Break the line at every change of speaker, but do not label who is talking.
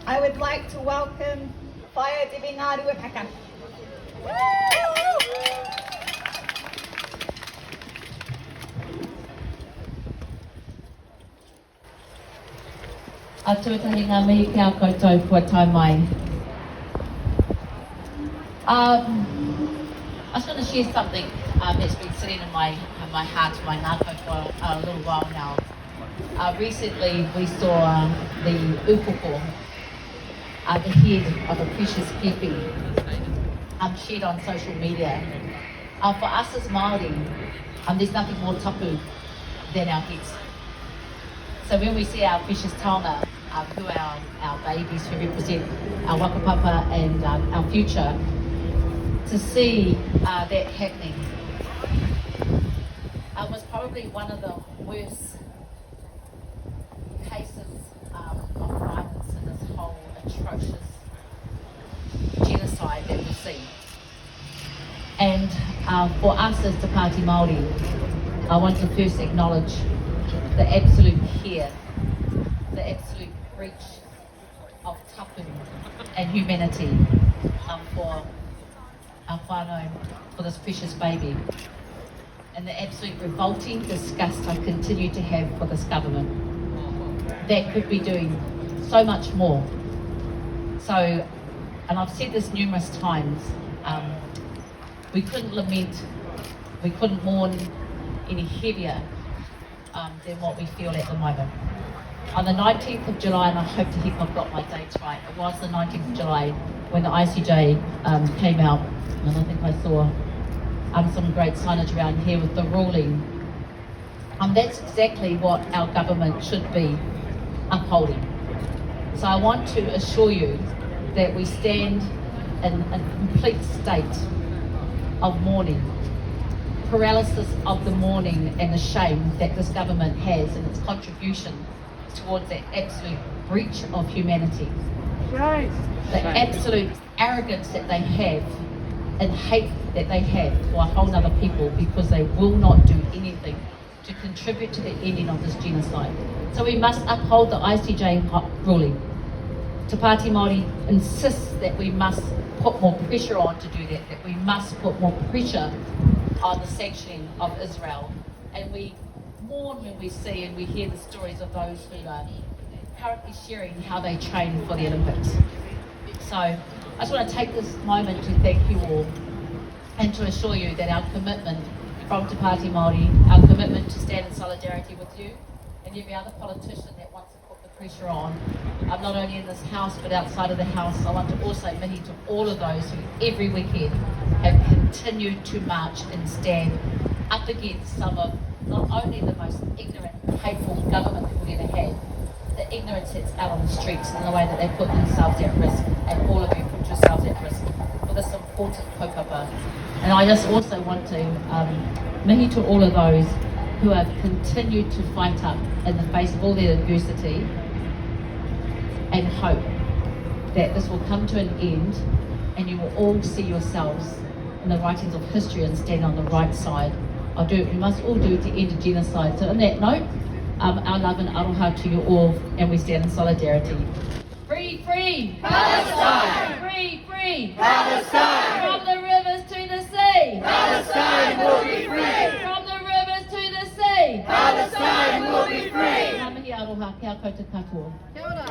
I would like to welcome Whaia Te Ngawera-Packer.
A tuatahi ngā mihi ki a koutou kua tai mai. I just want to share something that's been sitting in my heart, my ngākau for a little while now. Recently we saw the upoko, the head of a precious kepi, shared on social media. For us as Māori, there's nothing more tapu than our heads. So when we see our precious taonga, who are our babies, who represent our whakapapa and our future, to see that happening was probably one of the worst cases of violence in this whole atrocious genocide that we've seen. And for us as Te Pāti Māori, I want to first acknowledge the absolute care, the absolute breach of tapu and humanity for our whānau, for this precious baby, and the absolute revolting disgust I continue to have for this government that could be doing so much more. So, and I've said this numerous times, we couldn't lament, we couldn't mourn any heavier than what we feel at the moment. On the 19th of July, and I hope to heck I've got my dates right, it was the 19th of July when the ICJ came out, and I think I saw some great signage around here with the ruling. That's exactly what our government should be upholding. So I want to assure you that we stand in a complete state of mourning, paralysis of the mourning and the shame that this government has in its contribution towards that absolute breach of humanity.
Right.
The absolute arrogance that they have and hate that they have for a whole other people, because they will not do anything to contribute to the ending of this genocide. So we must uphold the ICJ ruling. Te Pāti Māori insists that we must put more pressure on to do that, that we must put more pressure on the sanctioning of Israel. And we mourn when we see and we hear the stories of those who are currently sharing how they train for the Olympics. So I just want to take this moment to thank you all and to assure you that our commitment from Te Pāti Māori, our commitment to stand in solidarity with you and every other politician that wants to put the pressure on, not only in this house but outside of the house. I want to also mihi to all of those who every weekend have continued to march and stand up against some of not only the most ignorant, hateful government that we've ever had, the ignorance that's out on the streets and the way that they put themselves at risk, and all of you put yourselves at risk for this important kaupapa. And I just also want to mihi to all of those who have continued to fight up in the face of all their adversity, and hope that this will come to an end and you will all see yourselves in the writings of history and stand on the right side. We must all do to end a genocide. So on that note, our love and aroha to you all, and we stand in solidarity. Free, free!
Palestine!
Free, free!
Palestine!
From the rivers to the sea!
Palestine will be free!
From the rivers to the sea!
Palestine will be free!
Ngā mihi aroha, kia koutou katoa.
Kia ora.